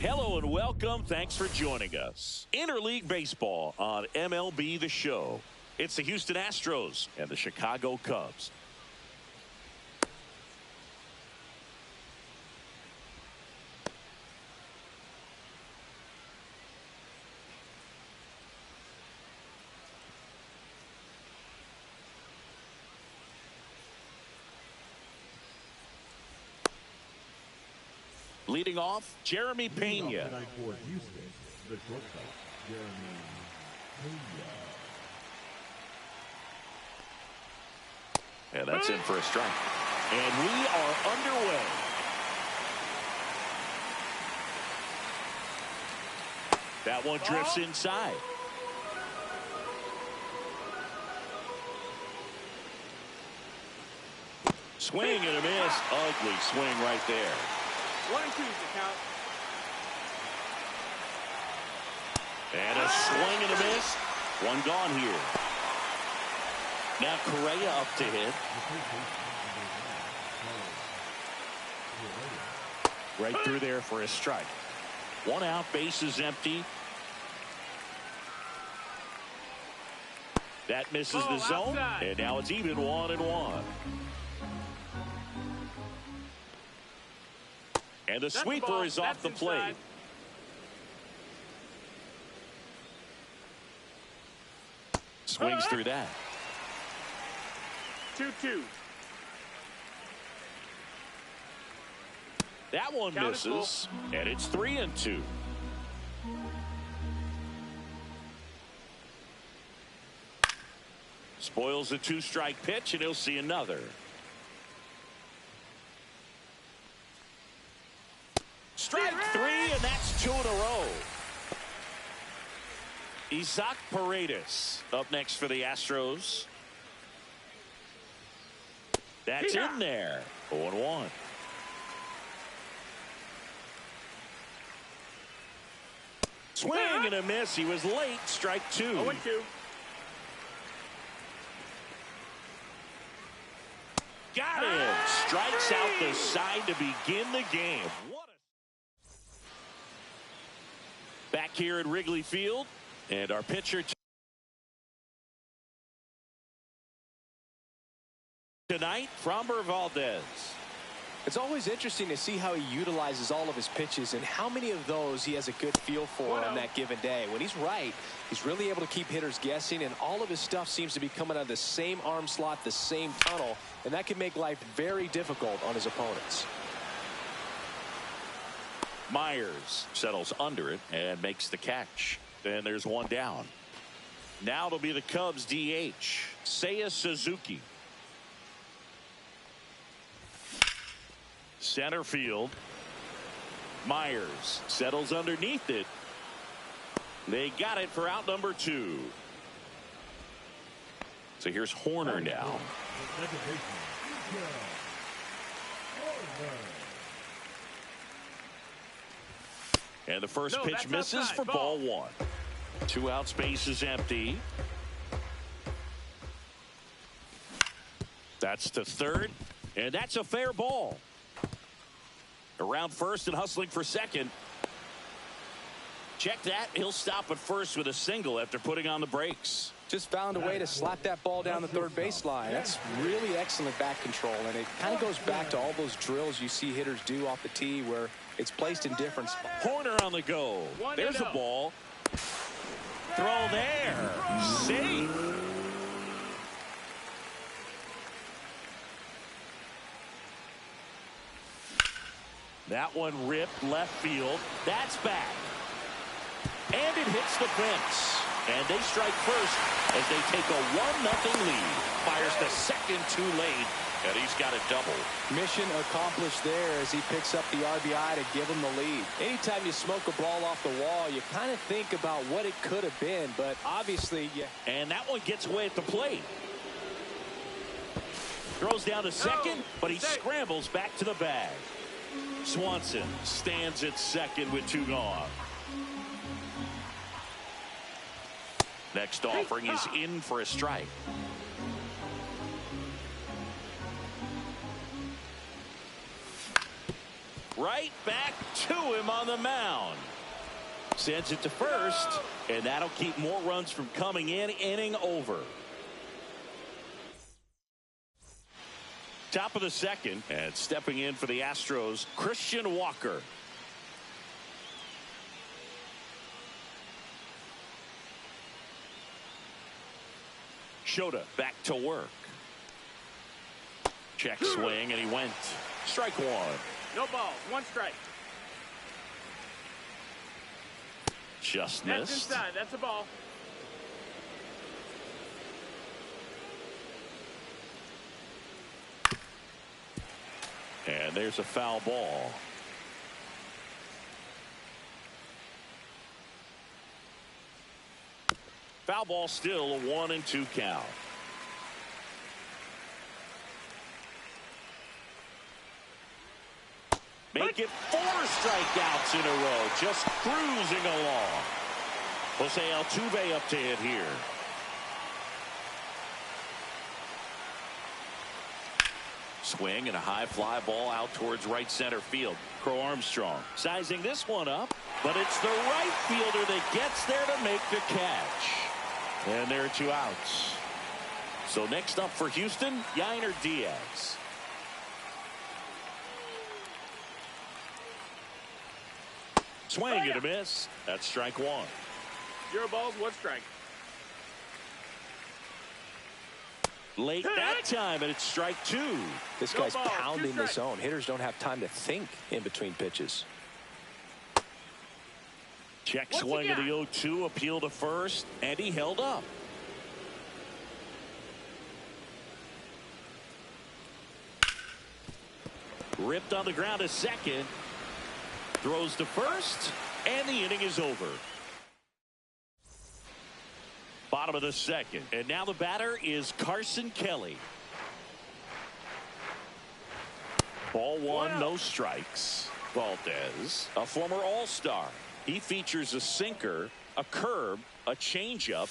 Hello and welcome. Thanks for joining us. Interleague Baseball on MLB The Show. It's the Houston Astros and the Chicago Cubs. Leading off, Jeremy Pena. For Houston, the shortstop, And that's in for a strike. And we are underway. That one drifts inside. Swing and a miss. Ugly swing right there. 1-2 the count. And a swing and a miss. One gone here. Now Correa up to hit. Right through there for a strike. One out, bases empty. That misses the zone, outside. and now it's even 1-1. And the sweeper is off the plate. Swings through that. 2-2. That one misses, and it's 3-2. Spoils the 2-strike pitch, and he'll see another. Strike 3, and that's 2 in a row. Isaac Paredes up next for the Astros. That's in there. 0-1. Swing and a miss. He was late. Strike 2. 0-2. Got him. Strikes out the side to begin the game. Back here at Wrigley Field, and our pitcher tonight, Framber Valdez. It's always interesting to see how he utilizes all of his pitches and how many of those he has a good feel for on that given day. When he's right, he's really able to keep hitters guessing, and all of his stuff seems to be coming out of the same arm slot, the same tunnel, and that can make life very difficult on his opponents. Myers settles under it and makes the catch. Then there's one down. Now it'll be the Cubs DH, Seiya Suzuki. Center field. Myers settles underneath it. They got it for out number 2. So here's Horner now. And the first pitch misses outside. for ball 1. 2 out, space is empty. That's to third, and that's a fair ball. Around first and hustling for second. Check that. He'll stop at first with a single after putting on the brakes. Just found a way to slap that ball down the third baseline. That's really excellent back control, and it kind of goes back to all those drills you see hitters do off the tee where it's placed in different spots. Horner on the go. There's a ball. Throw there. Safe. That one ripped left field. That's back. And it hits the fence. And they strike first as they take a 1-0 lead. Fires the second too late. And he's got a double. Mission accomplished there as he picks up the RBI to give him the lead. Anytime you smoke a ball off the wall, you kind of think about what it could have been, but obviously, yeah. And that one gets away at the plate. Throws down to second, but he scrambles back to the bag. Swanson stands at second with 2 gone. Next offering is in for a strike. Right back to him on the mound. Sends it to first, and that'll keep more runs from coming in. Inning over. Top of the second, and stepping in for the Astros, Christian Walker. Shota back to work. Check swing, and he went. Strike 1. No balls. 1 strike. Just That's missed. inside. That's a ball. And there's a foul ball. Foul ball, still a 1-2 count. Make it 4 strikeouts in a row, just cruising along. Jose Altuve up to hit here. Swing and a high fly ball out towards right center field. Crow Armstrong sizing this one up, but it's the right fielder that gets there to make the catch. And there are 2 outs. So next up for Houston, Yainer Diaz. Swing and a miss. That's strike 1. 0 balls, 1 strike. Late that time, and it's strike 2. This No guy's ball, pounding 2 the strikes. zone. Hitters don't have time to think in between pitches. Check What's he swing of got? the 0-2, appeal to first, and he held up. Ripped on the ground to second. Throws to first, and the inning is over. Bottom of the second, and now the batter is Carson Kelly. Ball 1, no strikes. Valdez, a former All-Star. He features a sinker, a curve, a changeup.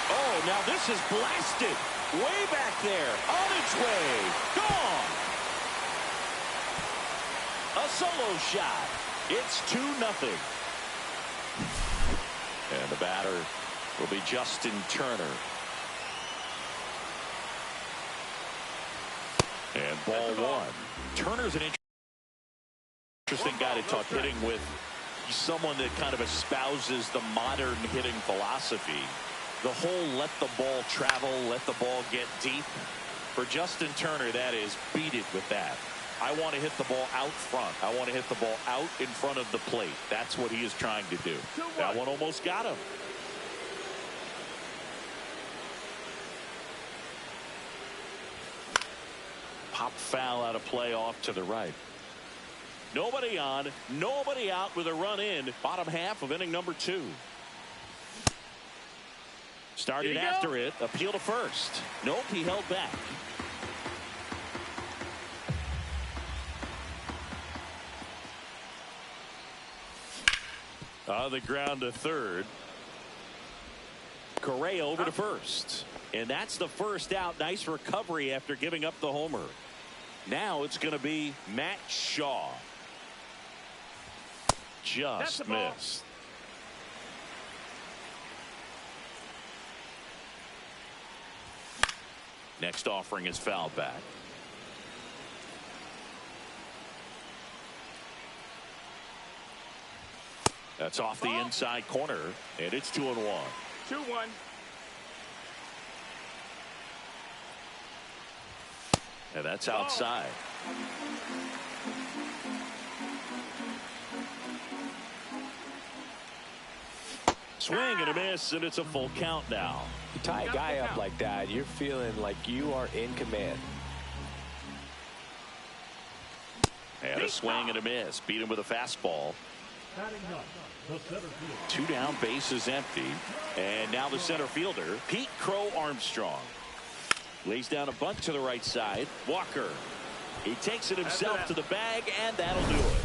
Oh, now this is blasted. Way back there, on its way, gone. A solo shot. It's 2-0. And the batter will be Justin Turner. And ball 1. Turner's an interesting guy to talk hitting with. He's someone that kind of espouses the modern hitting philosophy. The whole let the ball travel, let the ball get deep. For Justin Turner, that is beat it with that. I want to hit the ball out front. I want to hit the ball out in front of the plate. That's what he is trying to do. That one almost got him. Pop foul out of play off to the right. Nobody on, nobody out with a run in. Bottom half of inning number 2. Started after it. Appeal to first. Nope, he held back. On the ground to third. Correa over to first. And that's the first out. Nice recovery after giving up the homer. Now it's going to be Matt Shaw. Just missed. Next offering is fouled back. That's off the inside corner, and it's 2-1. 2-1. And that's outside. Swing and a miss, and it's a full count now. You tie a guy up like that, you're feeling like you are in command. And a swing and a miss. Beat him with a fastball. 2 down, bases empty. And now the center fielder, Pete Crow Armstrong. Lays down a bunt to the right side. Walker. He takes it himself to the bag, and that'll do it.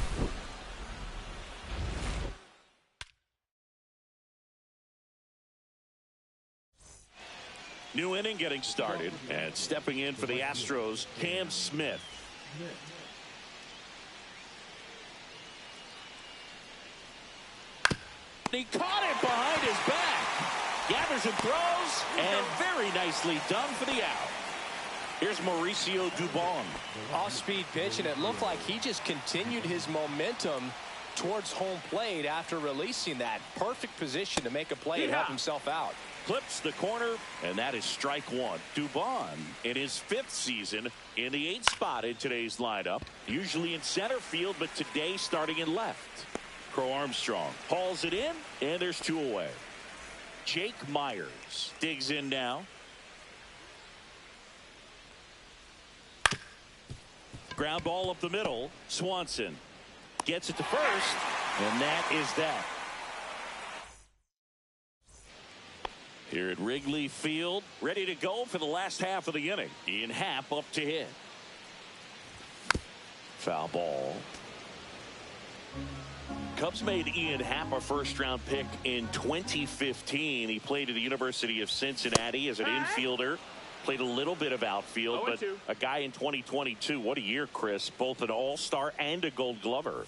New inning getting started, and stepping in for the Astros, Cam Smith. He caught it behind his back. Gathers and throws, and very nicely done for the out. Here's Mauricio Dubon. Off-speed pitch, and it looked like he just continued his momentum towards home plate after releasing that. Perfect position to make a play and help himself out. Clips the corner, and that is strike 1. Dubon in his 5th season in the 8th spot in today's lineup. Usually in center field, but today starting in left. Crow Armstrong hauls it in, and there's 2 away. Jake Myers digs in now. Ground ball up the middle. Swanson gets it to first, and that is that. Here at Wrigley Field, ready to go for the last half of the inning. Ian Happ up to hit. Foul ball. Cubs made Ian Happ a first-round pick in 2015. He played at the University of Cincinnati as an infielder. Played a little bit of outfield, but a guy in 2022. What a year, Chris. Both an all-star and a gold glover.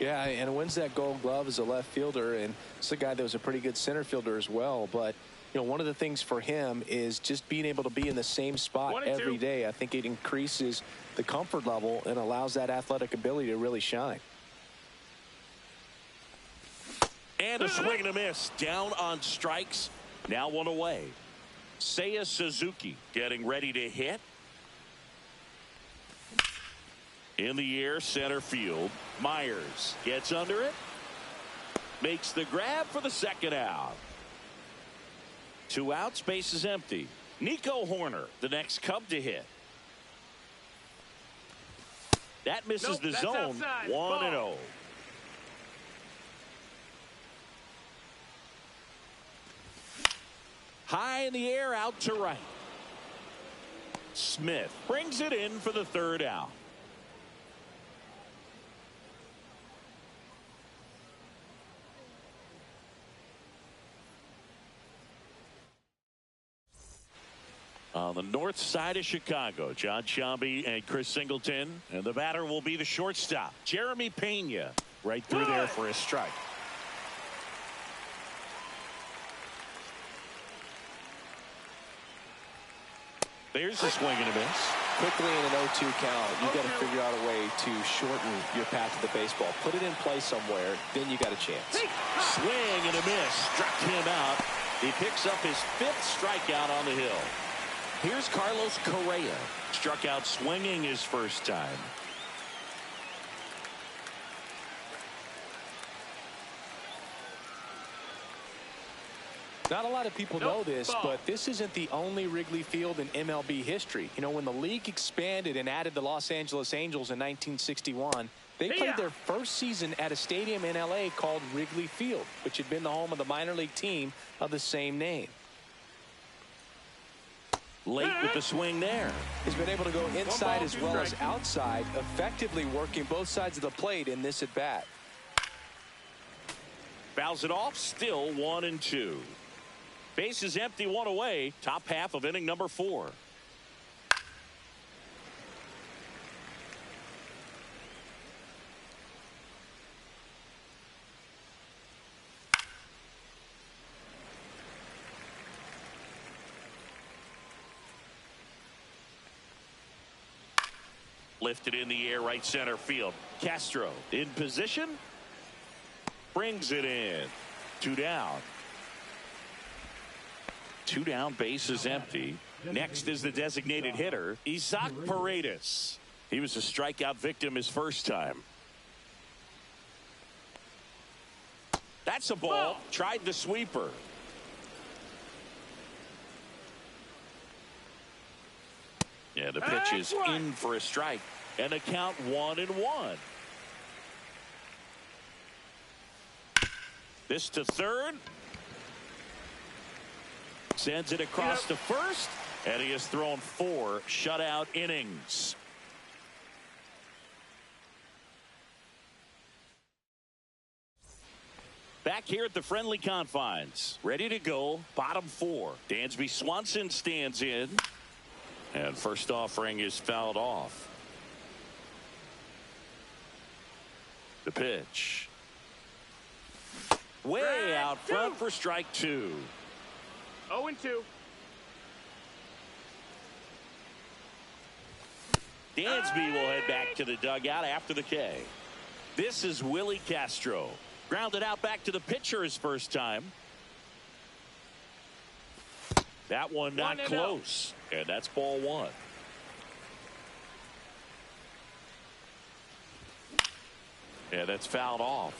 Yeah, and wins that gold glove as a left fielder, and it's a guy that was a pretty good center fielder as well. But, you know, one of the things for him is just being able to be in the same spot every day. I think it increases the comfort level and allows that athletic ability to really shine. And a swing and a miss. Down on strikes. Now 1 away. Seiya Suzuki getting ready to hit. In the air, center field. Myers gets under it. Makes the grab for the second out. 2 outs, base is empty. Nico Horner, the next Cub to hit. That misses the zone. 1-0. High in the air, out to right. Smith brings it in for the 3rd out. On the north side of Chicago, John Sciambi and Chris Singleton, and the batter will be the shortstop, Jeremy Pena, right through there for a strike. There's a swing and a miss. Quickly in an 0-2 count, you got to figure out a way to shorten your path to the baseball. Put it in play somewhere, then you got a chance. Swing and a miss. Struck him out. He picks up his 5th strikeout on the hill. Here's Carlos Correa. Struck out swinging his first time. Not a lot of people know this, but this isn't the only Wrigley Field in MLB history. You know, when the league expanded and added the Los Angeles Angels in 1961, they played their first season at a stadium in L.A. called Wrigley Field, which had been the home of the minor league team of the same name. Late with the swing there. He's been able to go inside as well as outside, effectively working both sides of the plate in this at-bat. Fouls it off, still 1-2. Base is empty, 1 away. Top half of inning number 4. Lifted in the air, right center field. Castro in position. Brings it in. 2 down. 2 down, base is empty. Next is the designated hitter, Isaac Paredes. He was a strikeout victim his first time. That's a ball. Tried the sweeper. Yeah, the pitch is in for a strike. And the count 1-1. This to third. Sends it across to first. And he has thrown 4 shutout innings. Back here at the friendly confines. Ready to go. Bottom 4. Dansby Swanson stands in. And first offering is fouled off. The pitch. Way out front for strike 2. 0-2. Dansby will head back to the dugout after the K. This is Willie Castro. Grounded out back to the pitcher his first time. That one not close. And that's ball 1. Yeah, that's fouled off.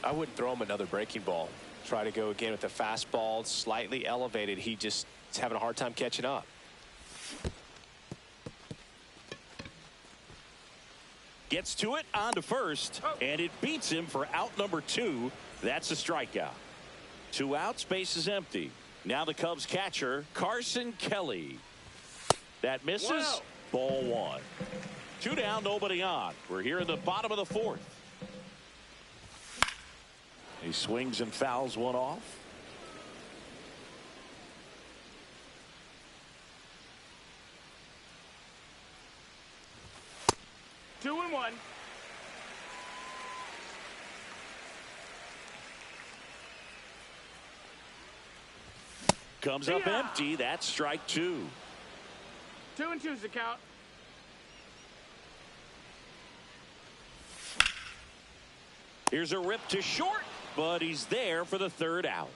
I wouldn't throw him another breaking ball. Try to go again with the fastball, slightly elevated. He just is having a hard time catching up. Gets to it on to first, and it beats him for out number 2. That's a strikeout. 2 outs, base is empty. Now the Cubs catcher, Carson Kelly. That misses. Wow. Ball 1. 2 down, nobody on. We're here in the bottom of the 4th. He swings and fouls one off. Two and one. Comes up empty. That's strike 2. 2 and 2's the count. Here's a rip to short, but he's there for the 3rd out.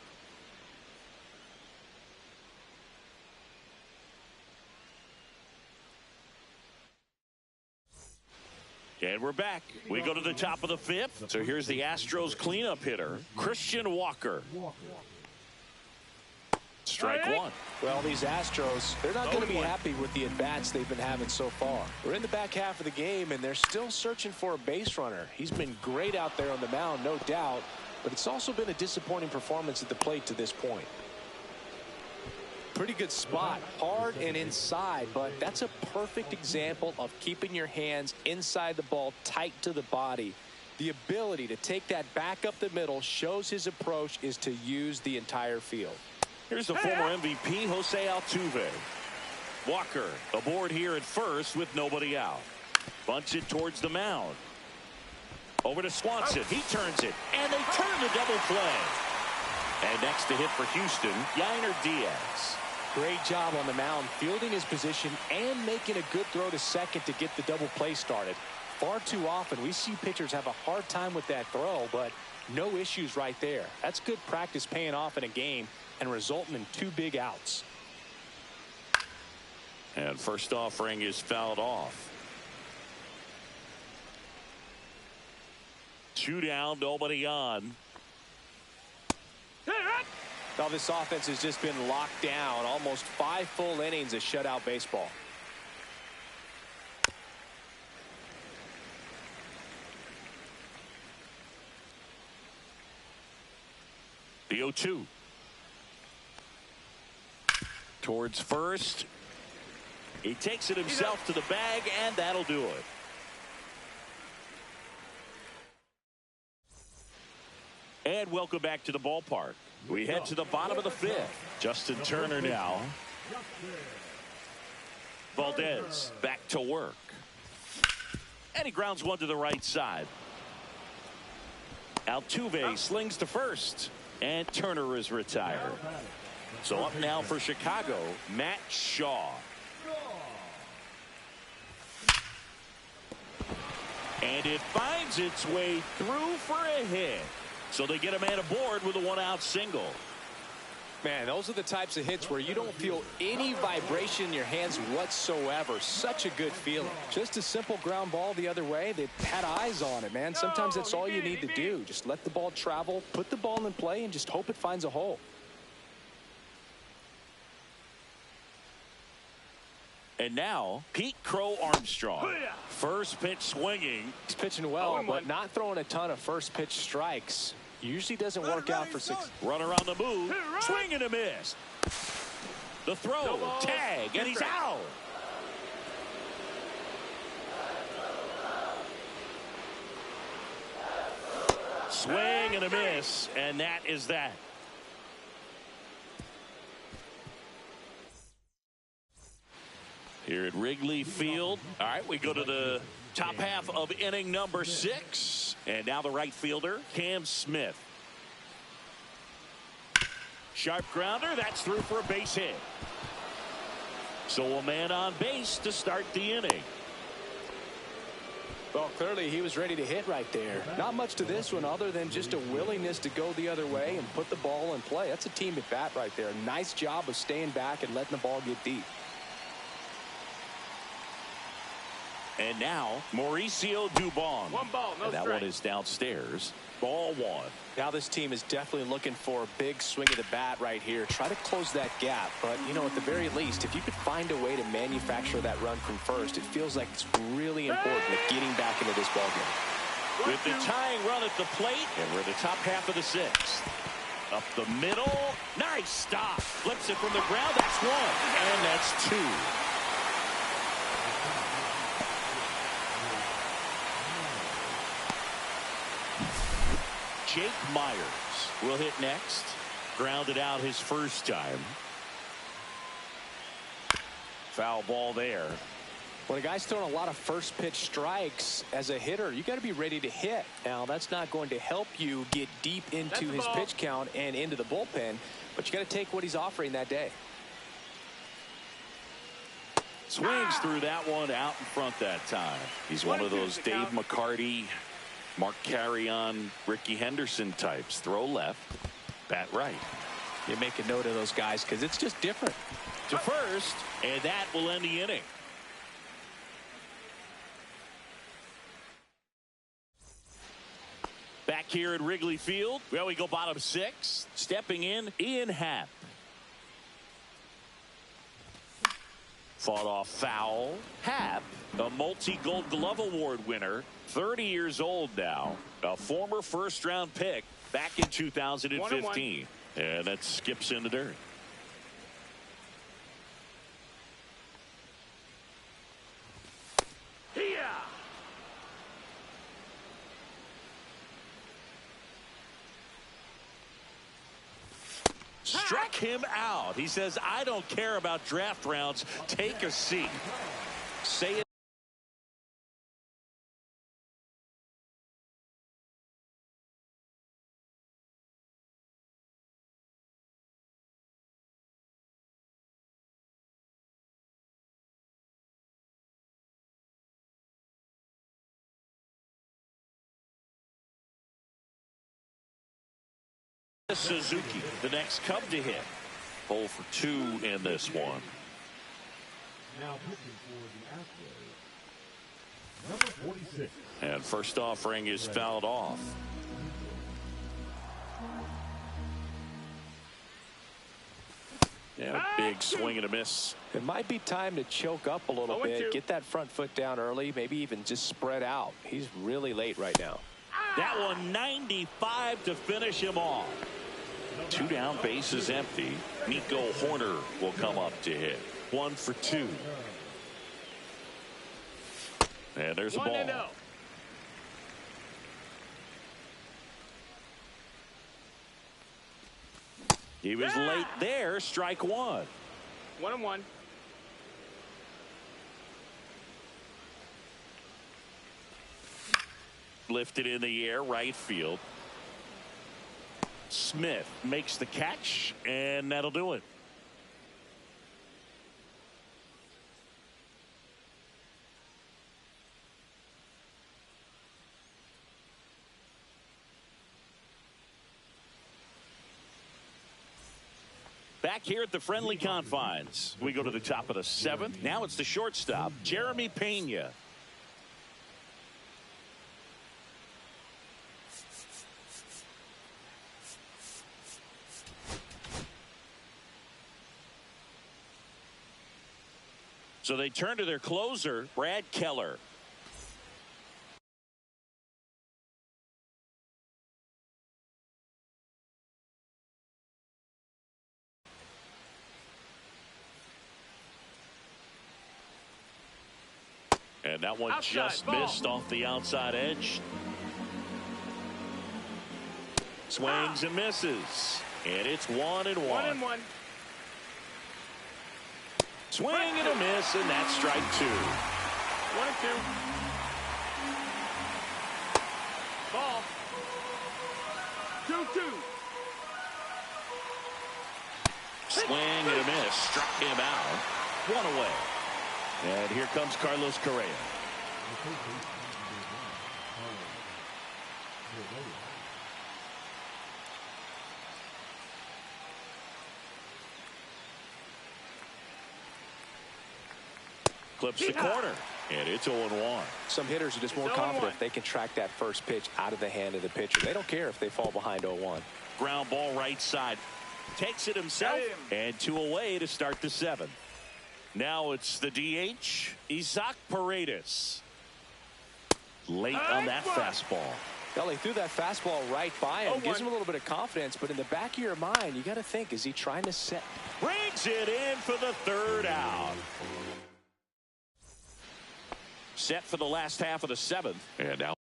And we're back. We go to the top of the 5th. So here's the Astros cleanup hitter, Christian Walker. Strike 1. Well, these Astros, they're not going to be happy with the at-bats they've been having so far. We're in the back half of the game, and they're still searching for a base runner. He's been great out there on the mound, no doubt, but it's also been a disappointing performance at the plate to this point. Pretty good spot, hard and inside, but that's a perfect example of keeping your hands inside the ball, tight to the body. The ability to take that back up the middle shows his approach is to use the entire field. Here's the former MVP, Jose Altuve. Walker aboard here at first with nobody out. Bunts it towards the mound. Over to Swanson. He turns it, and they turn the double play. And next to hit for Houston, Yainer Diaz. Great job on the mound, fielding his position and making a good throw to second to get the double play started. Far too often we see pitchers have a hard time with that throw, but no issues right there. That's good practice paying off in a game and resulting in 2 big outs. And first offering is fouled off. 2 down, nobody on. Now this offense has just been locked down. Almost 5 full innings of shutout baseball. The 0-2. Towards first. He takes it himself to the bag, and that'll do it. And welcome back to the ballpark. We head to the bottom of the 5th. Justin Turner now. Valdez back to work. And he grounds one to the right side. Altuve slings to first. And Turner is retired. So up now for Chicago, Matt Shaw. And it finds its way through for a hit. So they get a man aboard with a 1-out single. Man, those are the types of hits where you don't feel any vibration in your hands whatsoever. Such a good feeling. Just a simple ground ball the other way. They had eyes on it, man. Sometimes that's all you need to do. Just let the ball travel, put the ball in play, and just hope it finds a hole. And now, Pete Crow Armstrong. First pitch swinging. He's pitching well, but not throwing a ton of first pitch strikes. Usually doesn't work out for 6. Runner on the move. Swing and a miss. The throw. Tag. And he's out. Swing and a miss. And that is that. Here at Wrigley Field. All right, we go to the top half of inning number 6. And now the right fielder, Cam Smith. Sharp grounder. That's through for a base hit. So a man on base to start the inning. Well, clearly he was ready to hit right there. Not much to this one other than just a willingness to go the other way and put the ball in play. That's a team at bat right there. Nice job of staying back and letting the ball get deep. And now, Mauricio Dubon. One ball, no and that strike. one is downstairs. Ball one. Now this team is definitely looking for a big swing of the bat right here. Try to close that gap. But, you know, at the very least, if you could find a way to manufacture that run from first, it feels like it's really important at getting back into this ballgame. With the tying run at the plate, and we're in the top half of the sixth. Up the middle. Nice stop. Flips it from the ground. That's one. And that's two. Jake Myers will hit next. Grounded out his first time. Foul ball there. When a guy's throwing a lot of first pitch strikes as a hitter, you got to be ready to hit. Now, that's not going to help you get deep into his pitch count and into the bullpen, but you got to take what he's offering that day. Swings through that one out in front that time. He's one of those Dave McCarty, Mark Carrion, Ricky Henderson types. Throw left, bat right. You make a note of those guys because it's just different. To first, and that will end the inning. Back here at Wrigley Field, well, we go bottom six. Stepping in, Ian Happ. Fought off foul. Happ, a multi-Gold Glove Award winner, 30 years old now, a former first-round pick back in 2015. And that skips in the dirt. Struck him out. He says, I don't care about draft rounds. Take a seat. Say it. Suzuki, the next Cub to hit. 0 for 2 in this one. Now pitching for the Astros, number 46. And first offering is fouled off. Yeah, big swing and a miss. It might be time to choke up a little bit, get that front foot down early, maybe even just spread out. He's really late right now. That one 95 to finish him off. 2 down, bases empty. Nico Horner will come up to hit. 1 for 2. And there's a ball. He was late there. Strike 1. 1-1. Lifted in the air, right field. Smith makes the catch, and that'll do it. Back here at the friendly confines, we go to the top of the 7th. Now it's the shortstop, Jeremy Pena. So they turn to their closer, Brad Keller. And that one just missed off the outside edge. Swings and misses. And it's 1-1. 1-1. Swing and a miss, and that's strike 2. 1-2. Ball. 2-2. Swing and a miss. Struck him out. 1 away. And here comes Carlos Correa. Clips the corner, and it's 0-1. Some hitters are just more confident if they can track that first pitch out of the hand of the pitcher. They don't care if they fall behind 0-1. Ground ball right side. Takes it himself, and 2 away to start the 7th. Now it's the DH, Isaac Paredes. Late on that fastball. Well, he threw that fastball right by him. Gives him a little bit of confidence, but in the back of your mind, you got to think, is he trying to set? Brings it in for the 3rd out. Set for the last half of the 7th. And now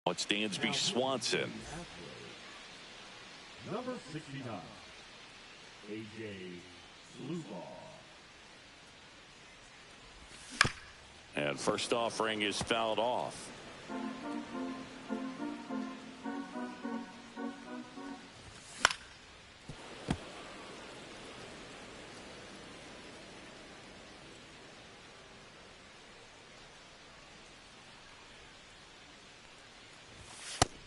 it's Dansby Swanson. Number 69, A.J. Slubaugh. And first offering is fouled off.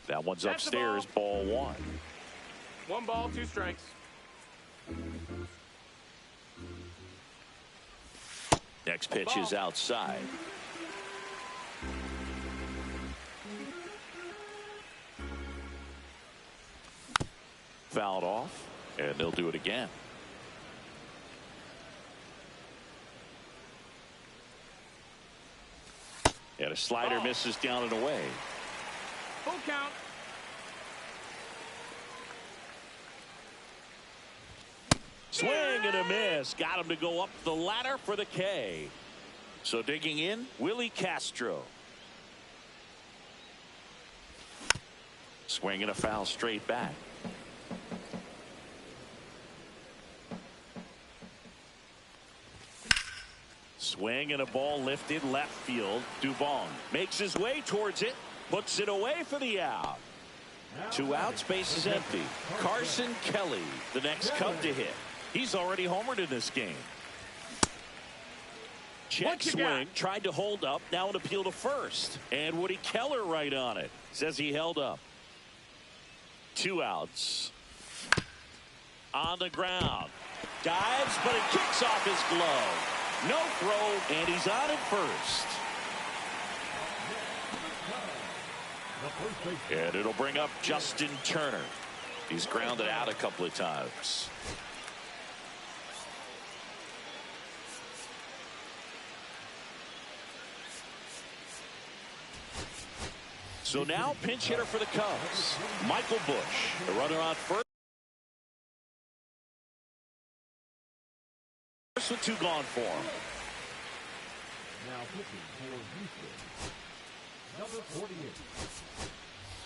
That one's upstairs, ball 1. 1 ball, 2 strikes. Next pitch is outside. Fouled off, and they'll do it again. And a slider misses down and away. Full count. Swing and a miss. Got him to go up the ladder for the K. So digging in, Willie Castro. Swing and a foul straight back. Swing and a ball lifted left field. Dubon makes his way towards it. Puts it away for the out. 2 outs, base is empty. Carson Kelly, the next Cub to hit. He's already homered in this game. Check swing, tried to hold up, now an appeal to first. And Woody Keller right on it. Says he held up. 2 outs. On the ground. Dives, but it kicks off his glove. No throw, and he's on at first. And it'll bring up Justin Turner. He's grounded out a couple of times. So now pinch hitter for the Cubs, Michael Bush, the runner on first with 2 gone for him. Now pitching for Houston, number 48.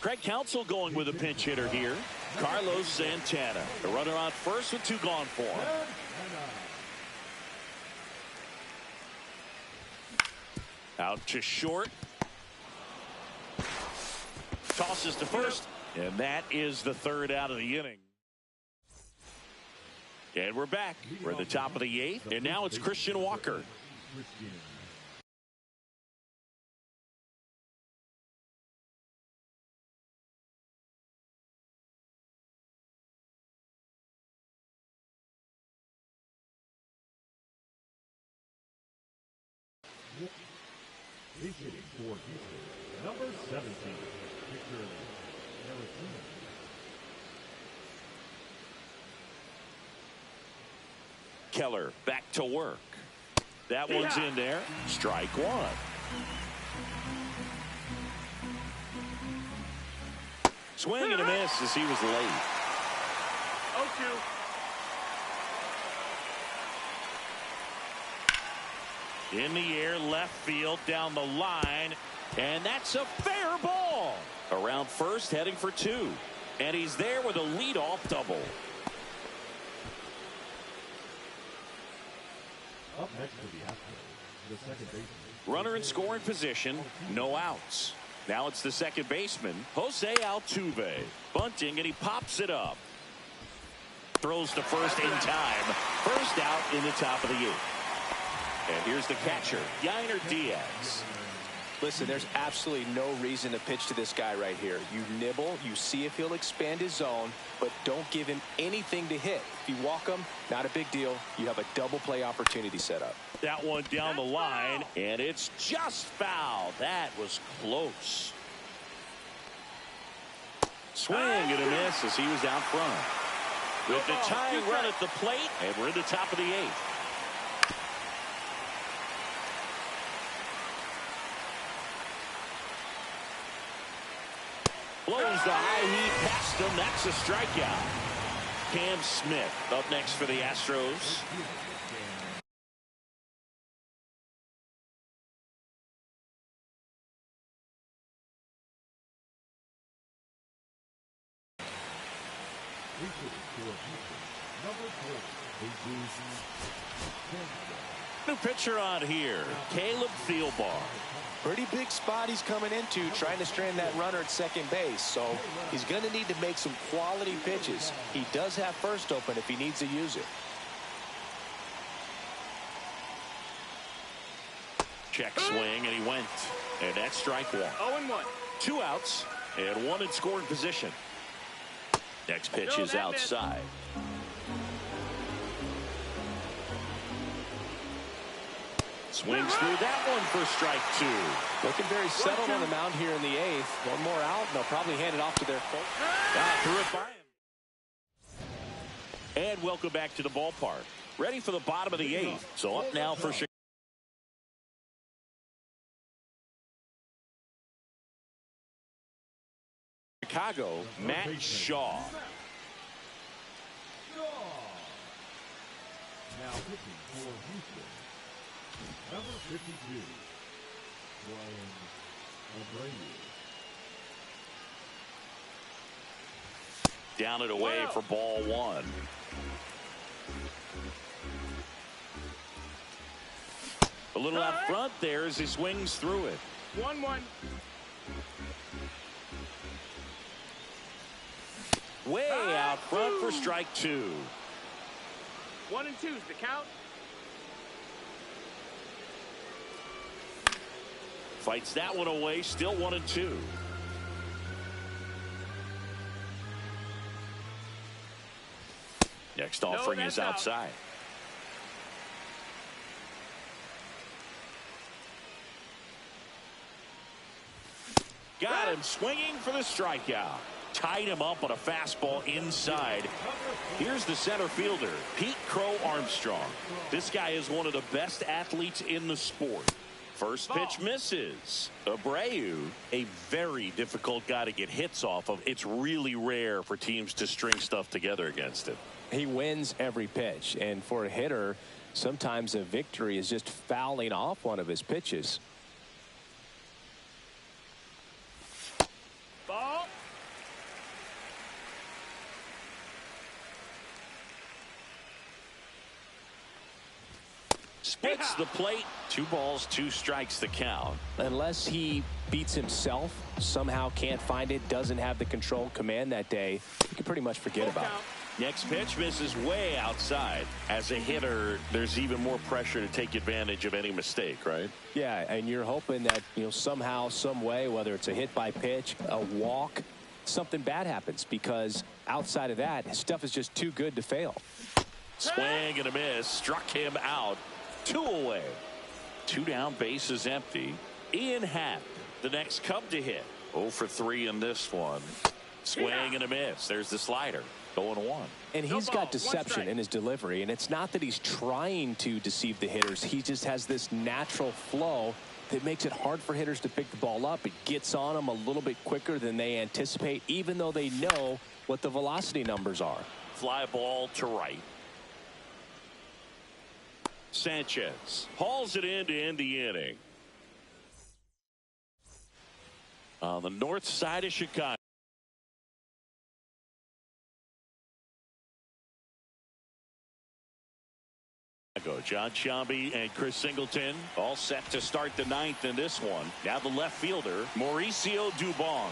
Craig Counsell going with a pinch hitter here. Carlos Santana, the runner on first with 2 gone for him. Out to short. Tosses to first, and that is the 3rd out of the inning. And we're back. We're at the top of the 8th, and now it's Christian Walker. He's hitting for Houston, number 17, Victor Harrison. Keller back to work. That one's in there. Strike 1. Swing and a miss as he was late. 0-2. In the air, left field, down the line, and that's a fair ball. Around first, heading for 2. And he's there with a leadoff double. Up next to the Astros, the second baseman. Runner in scoring position, no outs. Now it's the second baseman, Jose Altuve. Bunting, and he pops it up. Throws to first in time. First out in the top of the 8th. And here's the catcher, Yainer Diaz. Listen, there's absolutely no reason to pitch to this guy right here. You nibble, you see if he'll expand his zone, but don't give him anything to hit. If you walk him, not a big deal. You have a double play opportunity set up. That one down the line, and it's just foul. That was close. Swing and a miss as he was out front. With the tying run at the plate, and we're in the top of the 8th. Blows the high heat past him. That's a strikeout. Cam Smith up next for the Astros. New pitcher on here, Caleb Thielbar. Pretty big spot he's coming into, trying to strand that runner at second base. So he's going to need to make some quality pitches. He does have first open if he needs to use it. Check swing, and he went. And that's strike 1. 0-1. 2 outs, and 1 in scoring position. Next pitch is outside. Swings through that one for strike 2. Looking very settled on the mound here in the 8th. One more out, and they'll probably hand it off to their coach. Threw it by him. And welcome back to the ballpark. Ready for the bottom of the 8th. So up now for Chicago, Matt Shaw. Now pitching for Houston, number 52, Brian Abreu. Down and away for ball 1. A little out front there as he swings through it. 1-1. Way out front for strike 2. 1 and 2's the count. Fights that one away, still 1 and 2. Next offering is outside. Got him swinging for the strikeout. Tied him up on a fastball inside. Here's the center fielder, Pete Crow Armstrong. This guy is one of the best athletes in the sport. First pitch misses. Abreu, a very difficult guy to get hits off of. It's really rare for teams to string stuff together against him. He wins every pitch, and for a hitter, sometimes a victory is just fouling off one of his pitches. Ball. Splits the plate. 2 balls, 2 strikes the count. Unless he beats himself, somehow can't find it, doesn't have the control command that day, you can pretty much forget about it. Next pitch misses way outside. As a hitter, there's even more pressure to take advantage of any mistake, right? Yeah, and you're hoping that, somehow, some way, whether it's a hit by pitch, a walk, something bad happens, because outside of that, his stuff is just too good to fail. Swing and a miss. Struck him out. 2 away. 2 down, bases empty. Ian Happ, the next Cub to hit. 0 for 3 in this one. Swing and a miss. There's the slider. 0-1. And he's got deception in his delivery, and it's not that he's trying to deceive the hitters. He just has this natural flow that makes it hard for hitters to pick the ball up. It gets on them a little bit quicker than they anticipate, even though they know what the velocity numbers are. Fly ball to right. Sanchez hauls it in to end the inning. On the north side of Chicago. John Sciambi and Chris Singleton all set to start the 9th in this one. Now the left fielder, Mauricio Dubon.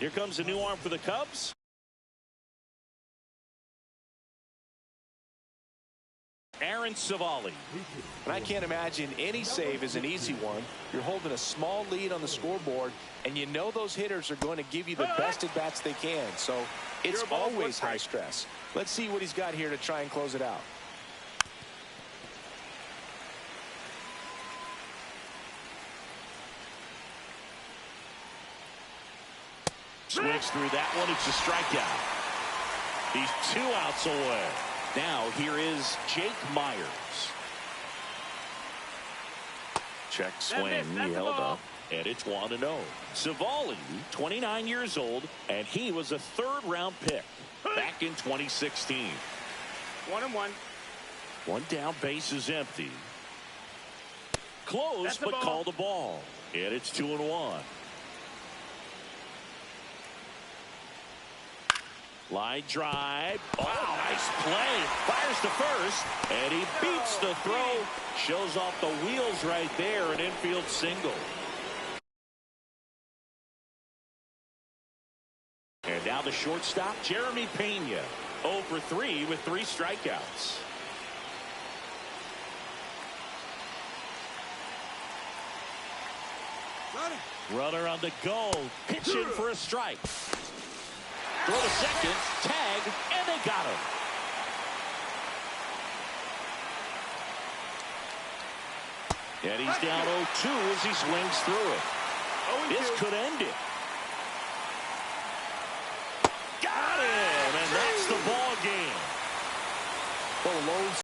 Here comes a new arm for the Cubs. Aaron Savali. And I can't imagine any save is an easy one. You're holding a small lead on the scoreboard, and you know those hitters are going to give you the best at-bats they can. So it's always high stress. Let's see what he's got here to try and close it out. Swings through that one. It's a strikeout. He's 2 outs away. Now here is Jake Myers. Check swing. He held up. And it's 1-0. Savali, 29 years old, and he was a 3rd-round pick back in 2016. 1-1. One down, base is empty. Close, but called a ball. And it's 2-1. Line drive. Oh, nice play. Fires to first, and he beats the throw. Shows off the wheels right there. An infield single. And now the shortstop, Jeremy Pena. 0 for 3 with 3 strikeouts. Runner on the go. Pitching for a strike. Throw to second, tag, and they got him. And he's down 0-2 as he swings through it. This could end it. Got him, and that's the ball game. Well, low